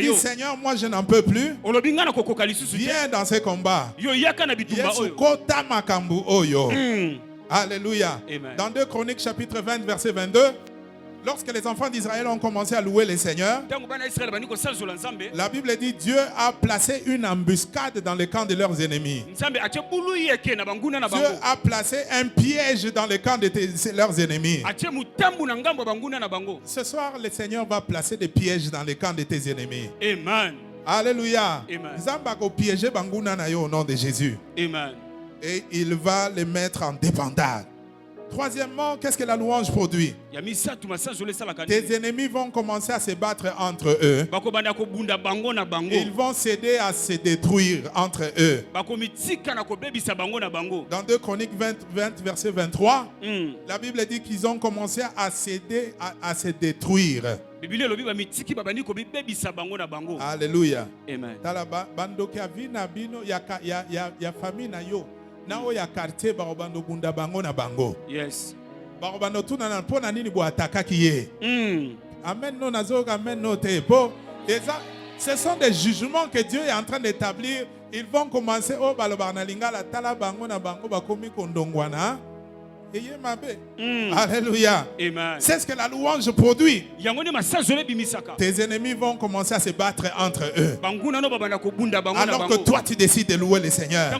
dis, Seigneur, moi je n'en peux plus. Viens dans ces combats. Alléluia.
Amen.
Dans 2 Chroniques chapitre 20 verset 22, lorsque les enfants d'Israël ont commencé à louer le Seigneur, la Bible dit Dieu a placé une embuscade dans le camp de leurs ennemis. Dieu a placé un piège dans le camp de leurs ennemis. Ce soir, le Seigneur va placer des pièges dans le camp de tes ennemis.
Amen.
Alléluia.
Amen.
Au nom de Jésus.
Amen.
Et il va les mettre en débandade. Troisièmement, qu'est-ce que la louange produit? Tes ennemis vont commencer à se battre entre eux. Ils vont s'aider à se détruire entre eux. Dans 2 Chroniques 20 verset 23, la Bible dit qu'ils ont commencé à s'aider à se détruire. Alléluia.
Amen.
Nao ya quartier barobando bunda bango na bango.
Yes.
Barobando tuna na pona nini bo attaquer yé. Amen no nazo amen no te po. Ce sont des jugements que Dieu est en train d'établir. Ils vont commencer au balobarnalinga la tala bango na bango bakomi kondongwana. Alléluia.
Amen.
C'est ce que la louange produit. Tes ennemis vont commencer à se battre entre eux. Alors que toi tu décides de louer le Seigneur.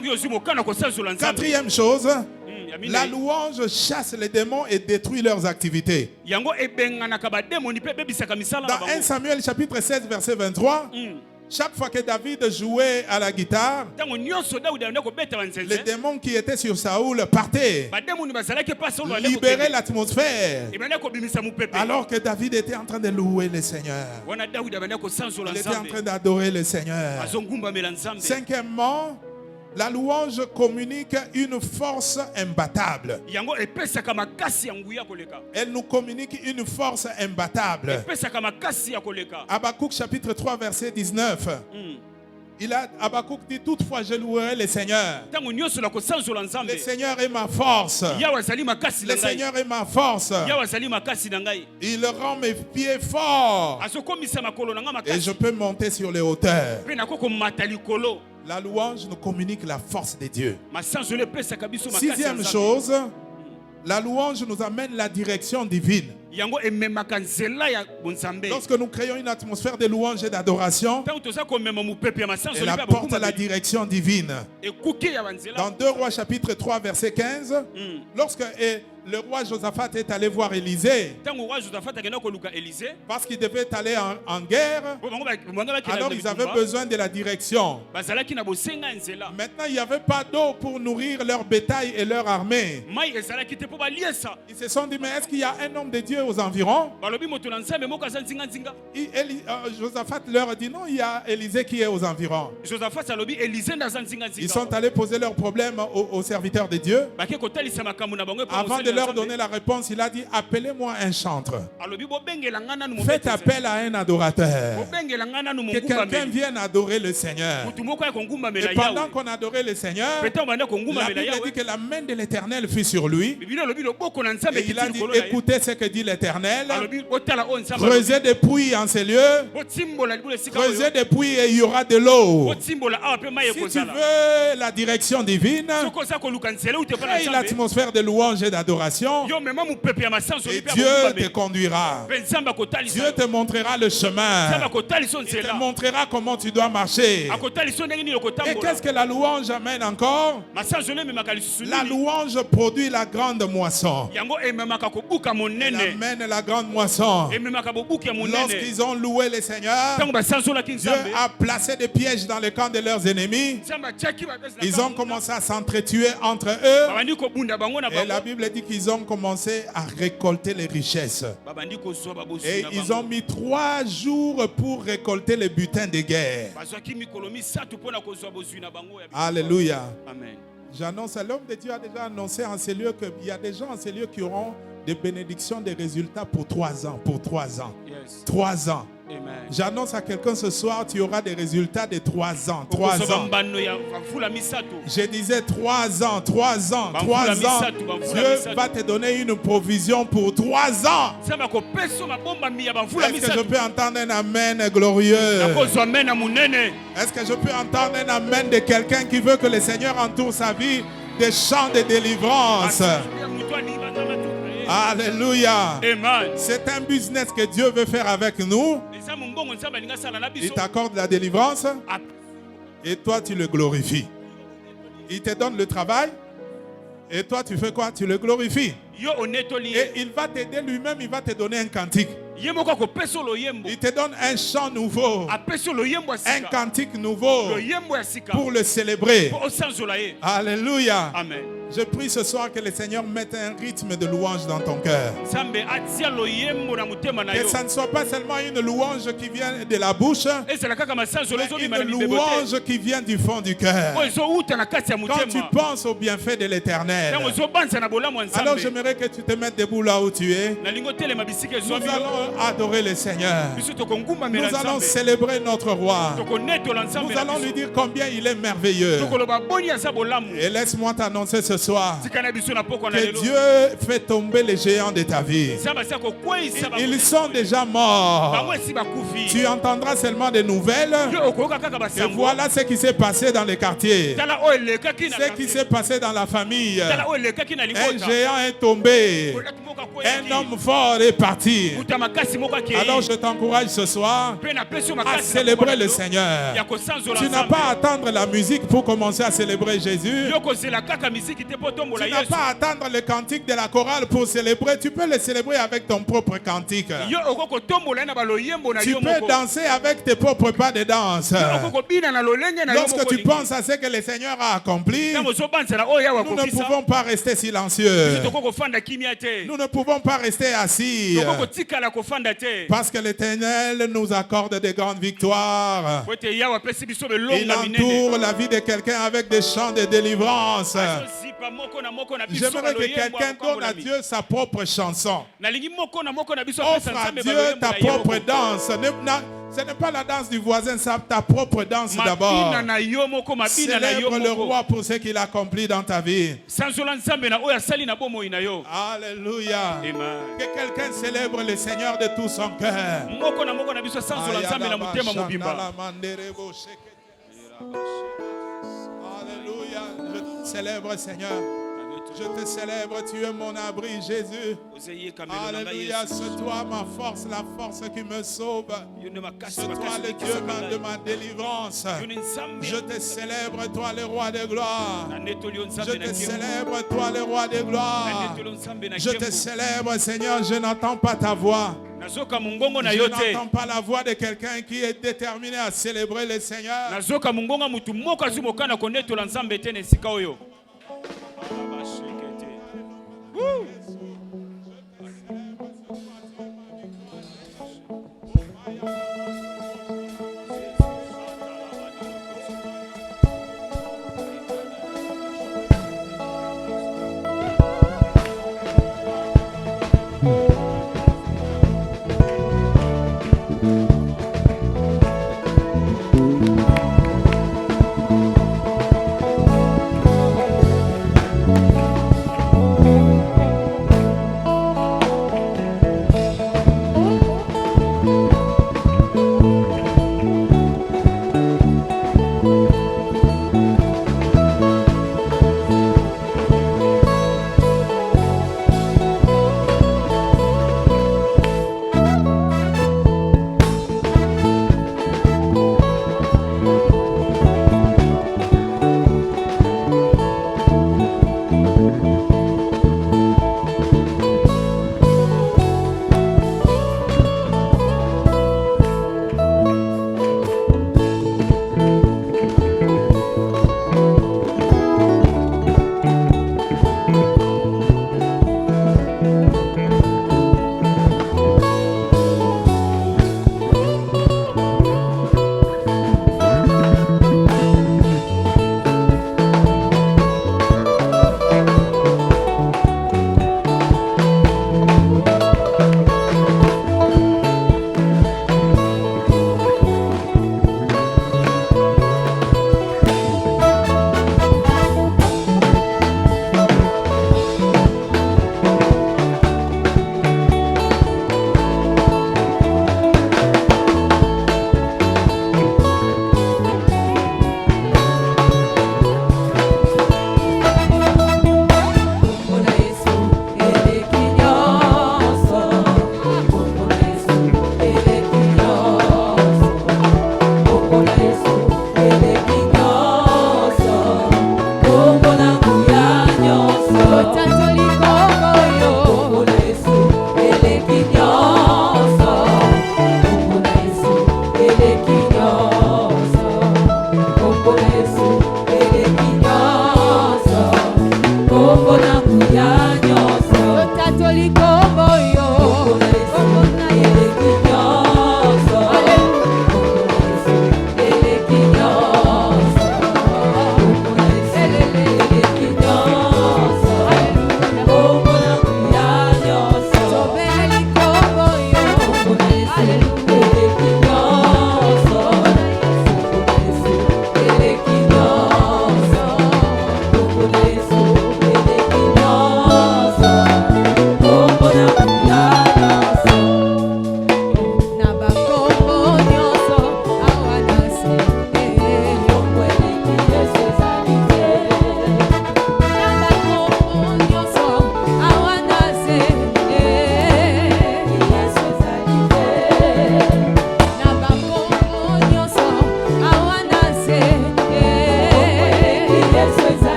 Quatrième chose, la louange chasse les démons et détruit leurs activités. Dans 1 Samuel chapitre 16 verset 23, chaque fois que David jouait à la guitare, les démons qui étaient sur Saoul partaient, libéraient l'atmosphère. Alors que David était en train de louer le Seigneur. Il était en train d'adorer le Seigneur. Cinquièmement, la louange communique une force imbattable. Elle nous communique une force imbattable. Habakkuk chapitre 3 verset 19. Habakkuk dit toutefois je louerai le Seigneur. Le Seigneur est ma force. Le Seigneur est ma force. Il rend mes pieds forts. Et je peux monter sur les hauteurs. La louange nous communique la force de Dieu. Sixième chose, La louange nous amène la direction divine.
yango ememaka nzela ya bonzambe.
Lorsque nous créons une atmosphère de louange et d'adoration,
Tango toza komema mupepe ya masanzo
elle
liba
apporte
bokuma
la
be.
direction divine.
Ekuke ya banzela.
Dans 2 Rois chapitre 3 verset 15, lorsque le roi Josaphat est allé voir Élisée,
Tango roi Josaphat akenda koluka Élisée,
parce qu'il devait aller en guerre, alors ils avaient besoin de la direction.
bazalaki na bosenga nzela.
Maintenant, il n'y avait pas d'eau pour nourrir leur bétail et leur armée.
Mai ezalaki te po baliesa.
Ils se sont dit, mais est-ce qu'il y a un homme de Dieu aux environs?
Balobi moto na nzambe moko aza nzinga nzinga.
Josaphat leur a dit, non, il y a Élisée qui est aux environs.
Josaphat alobi Élisée na nzinga nzinga.
Ils sont allés poser leurs problèmes aux serviteurs de Dieu.
Bake kotalisa makambo na bango.
Avant de leur donner la réponse, il a dit, appelez-moi un chantre.
Alobi bobengela ngana nu
Faites appel à un adorateur.
bobengela ngana nu
Que
mongumba
quelqu'un vienne adorer le Seigneur.
mutu moko ya kongumba mela
Et
yawe.
pendant qu'on adorait le Seigneur,
Petan banda kongumba
la
mela
Bible
yawe.
dit que la main de l'Éternel fut sur lui.
Biblia alobi loboko na nzambe
Et il a
kiti
dit,
likolo na ye.
écoutez ce que dit l'Éternel.
Alobi otala o nzambe.
Creusez des puits en ces lieux.
Otimbola libule sika
Creusez
oyo.
des puits et il y aura de l'eau.
Otimbola awa pe mai
Si tu
ekozala.
veux la direction divine,
Soko oza koluka nzela utepa na
crée
nzambe.
l'atmosphère de louange et d'adoration
Yo mema mupepe ya masanzo
et
liba
Dieu
kongumba
te
me.
conduira.
Pe nzambe akotalisa.
Dieu te montrera le chemin.
Nzambe akotalisa
Il te
nzela.
montrera comment tu dois marcher.
Akotalisa ndenge nini
Et
okotambola.
qu'est-ce que la louange amène encore?
Masanzo le ememaka lisusu
La
nini.
louange produit la grande moisson.
Yango ememaka kobuka
Elle
monene.
amène la grande moisson.
Ememaka bobuki ya monene.
Lorsqu'ils ont loué le Seigneur,
Tango basanzolaki
Dieu
nzambe.
a placé des pièges dans le camp de leurs ennemis.
Nzambe atiaki bapesi na
Ils ont
kambo.
commencé à s'entretuer entre eux.
Babandi kobunda bango na
Et la
bango.
Bible dit qu'ils ont commencé à récolter les richesses.
Babandi kozwa babosi
Et
na
ils
bango.
ont mis 3 jours pour récolter les butins de guerre.
Bazwaki mikolo misatu mpona kozwa bozwi na bango ya biso.
Alléluia.
Amen.
J'annonce, l'homme de Dieu a déjà annoncé en ces lieux qu'il y a des gens en ces lieux qui auront des bénédictions, des résultats pour 3 ans. Pour 3 ans.
Yes.
3 ans.
Amen.
J'annonce à quelqu'un ce soir, tu auras des résultats de 3 ans. 3
Kokozwa
ans.
mbano ya bamvula misatu.
Je disais 3 ans, 3 ans,
Bamvula
3 ans.
misatu, bamvula
Dieu
misatu.
va te donner une provision pour 3 ans.
Nzambe akopesa mabombami ya bamvula
Est-ce que je
misatu.
peux entendre un amen glorieux?
Nakozwa mena munene.
Est-ce que je peux entendre un amen de quelqu'un qui veut que le Seigneur entoure sa vie des chants de délivrance? Alléluia.
Amen.
C'est un business que Dieu veut faire avec nous.
Eza mombongo nzambe alingi asala na
Il
biso.
t'accorde la délivrance et toi tu le glorifies. Il te donne le travail et toi tu fais quoi? Tu le glorifies.
Yo onetoli
Et
ye.
il va t'aider lui-même, il va te donner un cantique.
Ye moko akopesa loyembo.
Il te donne un chant nouveau,
Apesa loyembo ya
un
sika.
cantique nouveau
Loyembo ya sika.
pour le célébrer.
Po osanzola ye.
Alléluia.
Amen.
Je prie ce soir que le Seigneur mette un rythme de louange dans ton cœur.
Nzambe atia loyembo na motema na
Que
yo.
ça ne soit pas seulement une louange qui vient de la bouche,
Ezala kaka masanzo
mais
ezobima
une
na mibebo te.
louange qui vient du fond du cœur.
Oyo ezowuta na kati ya
Quand tu
motema.
penses au bienfait de l'Éternel,
Ntango ezobanza na bolamu ya
alors
nzambe.
j'aimerais que tu te mettes debout là où tu es.
Nalingi otelema bisika
Nous
ezwa
allons adorer le Seigneur.
biso tokongumbamela
Nous allons
nzambe.
célébrer notre roi.
Tokonetola nzambe
Nous
na
allons lui
biso.
dire combien il est merveilleux.
Tokoloba boni aza bolamu.
Et laisse-moi t'annoncer ce soir
Tika na biso na poko na
que
lelo.
Dieu fait tomber les géants de ta vie.
Nzambe aza kokweyisa bango.
Ils sont déjà morts.
Bango esi bakufi.
Tu entendras seulement des nouvelles.
Yo okoyoka kaka
Et
basango.
voilà ce qui s'est passé dans les quartiers.
Tala oyo elekaki na
Ce qui s'est passé dans la famille.
Tala oyo elekaki na
Un
libota.
géant est tombé.
Kolaki moko akweyaki.
Un homme fort est parti.
Kuta makasi moko akei.
Alors je t'encourage ce soir
Mpe napesi yo
à
makasi na
célébrer
poko na
le
lelo.
Seigneur.
Ya kosanzola
Tu n'as
nzambe.
pas à attendre la musique pour commencer à célébrer Jésus.
Yo kozela kaka misiki te po tombola
Tu n'as
Yesu.
pas à attendre le cantique de la chorale pour célébrer. Tu peux le célébrer avec ton propre cantique.
Yo okokotombola ye na baloyembo na
Tu
yo
peux
moko.
danser avec tes propres pas de danse.
Yo okokobina na lolenge na yo
Lorsque
moko
tu
lingi.
penses à ce que le Seigneur a accompli,
Ntango ozobanzela oyo yawe
nous ne
akokisa.
pouvons pas rester silencieux.
Toko kofanda kimia te.
Nous ne pouvons pas rester assis.
Toko kotikala kofanda te.
Parce que l'Éternel nous accorde de grandes victoires.
Po ete yawe apesi biso
Il
belonga minene.
entoure la vie de quelqu'un avec des chants de délivrance.
Azozipa moko na moko na biso
J'aimerais que
baloyembo
quelqu'un donne à
akokambolami.
Dieu sa propre chanson.
Nalingi moko na moko na biso apesa
Offre à
nzambe
Dieu
baloyembo
ta
na ye
propre
moko.
danse. Ce n'est pas la danse du voisin, c'est ta propre danse d'abord.
Mabina na yo moko, mabina na yo
Célèbre le
moko.
roi pour ce qu'il a accompli dans ta vie.
Sanzola nzambe na oyo asali na bomoi na yo.
Alléluia.
Amen.
Que quelqu'un célèbre le Seigneur de tout son cœur.
Moko na moko na biso sanzola nzambe na motema mobimba.
Alléluia. Je célèbre Seigneur. Je te célèbre, tu es mon abri, Jésus. Alléluia, c'est toi ma force, la force qui me sauve. C'est toi le Dieu de ma délivrance. Je te célèbre, toi le roi de gloire. Je te célèbre, toi le roi de gloire. Je te célèbre, Seigneur, je n'entends pas ta voix. Je n'entends pas la voix de quelqu'un qui est déterminé à célébrer le Seigneur.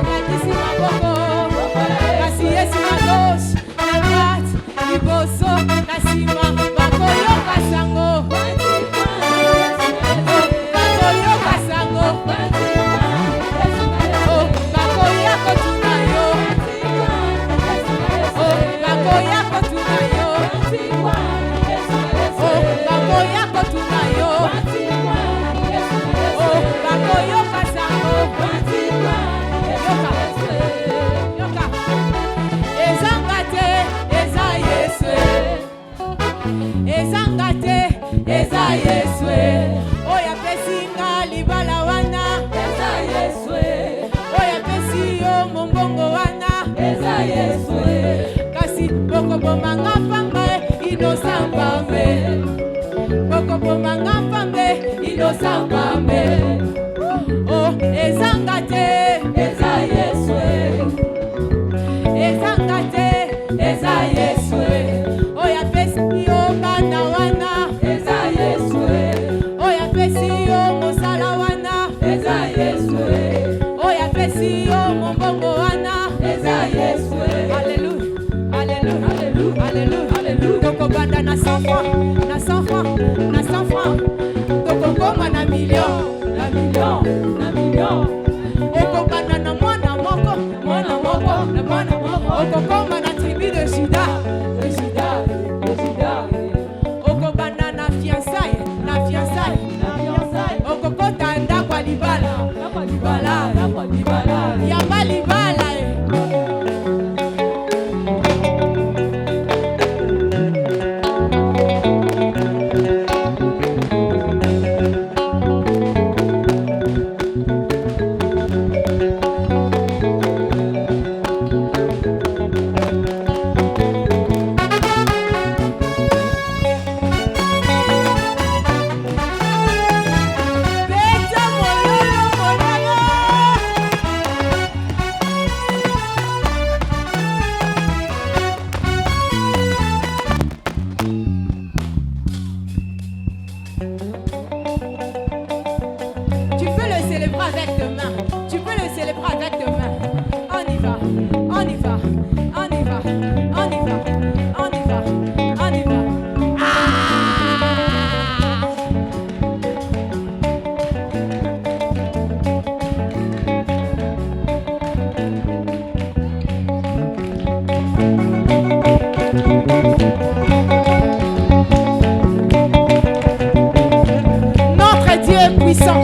Nakisi maboko, kasi Yesu na gauche, na droite, liboso, na sima, bakoyoka sango. Bakoyoka sango. Bakoya kotuna yo. Bakoya kotuna yo. Bakoya kotuna yo. Bakoyoka sango. Yoka. Ezangate, eza Yesu. Ezangate, eza Yesu. Oya pesinga libala wana, eza Yesu. Oya pesi yo mombongo wana, eza Yesu. Kasi boko bomanga pambe, inosambame. Boko bomanga pambe, inosambame. Oh, ezangate, eza Yesu. Ezangate, eza Yesu. Oya pesi yo bana wana, eza Yesu. Oya pesi yo mosala wana, eza Yesu. Oya pesi yo mombongo wana, eza Yesu. Alléluia, alléluia, alléluia, alléluia, alléluia. Toko banda na 100 francs, na 100 francs, na 100 francs. Toko koma na million, na million, na million. Oko banda na mwana moko, na mwana moko. Oko koma na tribu de Juda, de Juda, de Juda. Oko banda na fiançailles, na fiançailles, na fiançailles. Oko kota ndako ya libala, ndako ya libala, ndako ya libala. Yamba libala. Notre Dieu est puissant.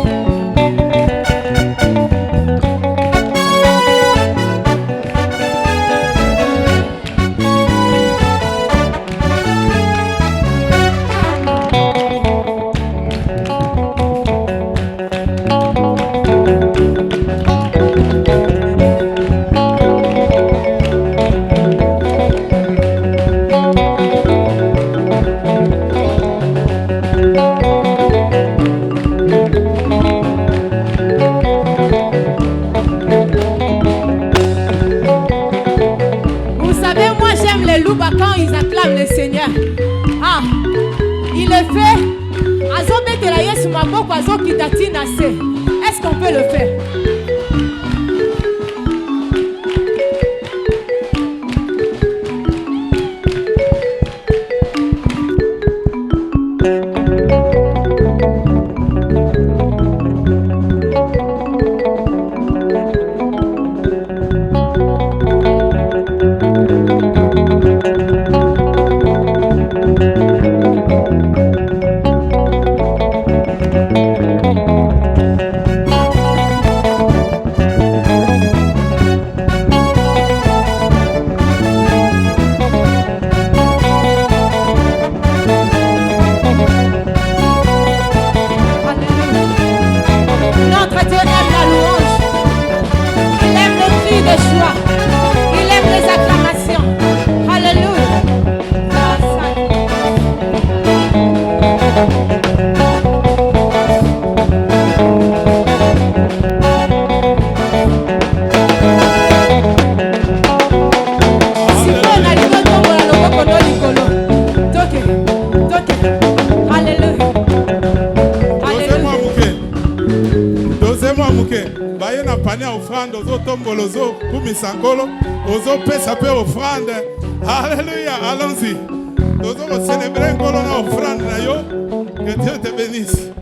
Quand ils acclament le Seigneur, il le fait. Est-ce qu'on peut le faire?
offrande, ozotombola, ozokumisa nkolo, ozopesa pe offrande. Alléluia, allons-y. Célébrer nkolo na offrande na yo. Que Dieu te bénisse.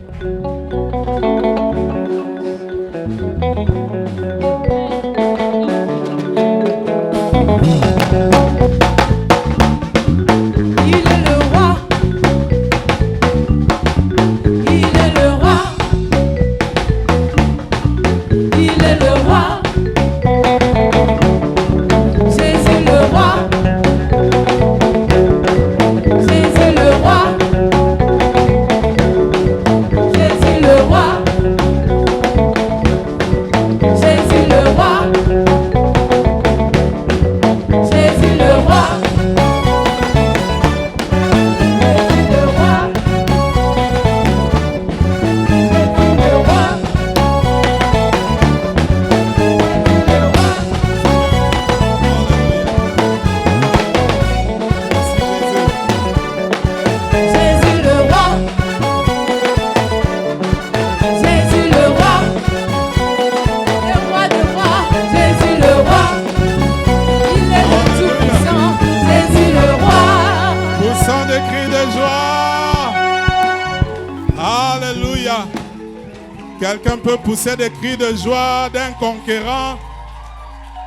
Quelqu'un peut pousser des cris de joie d'un conquérant,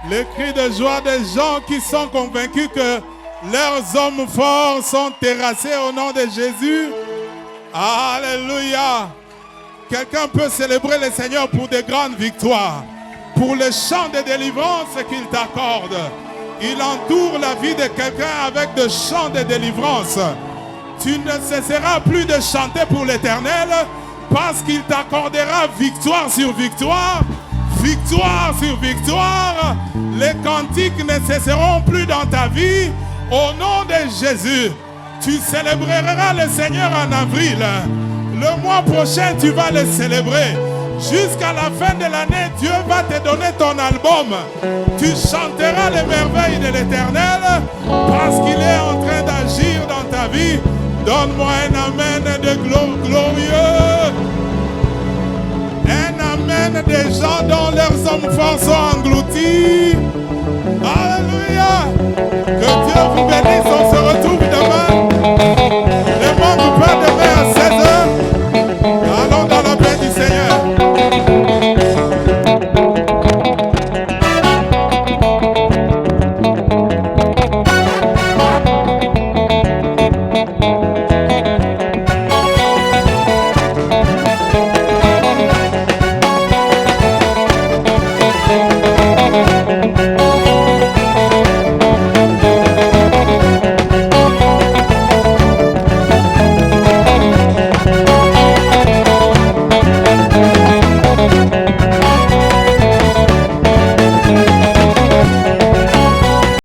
les cris de joie des gens qui sont convaincus que leurs hommes forts sont terrassés au nom de Jésus. Alléluia. Quelqu'un peut célébrer le Seigneur pour de grandes victoires, pour le chant de délivrance qu'il t'accorde. Il entoure la vie de quelqu'un avec de chants de délivrance. Tu ne cesseras plus de chanter pour l'Éternel, parce qu'il t'accordera victoire sur victoire, victoire sur victoire. Les cantiques ne cesseront plus dans ta vie. Au nom de Jésus, tu célébreras le Seigneur en avril. Le mois prochain, tu vas le célébrer. Jusqu'à la fin de l'année, Dieu va te donner ton album. Tu chanteras les merveilles de l'Éternel parce qu'il est en train d'agir dans ta vie. Donne-moi un amen de glorieux. Un amen des gens dont leurs hommes forts sont engloutis.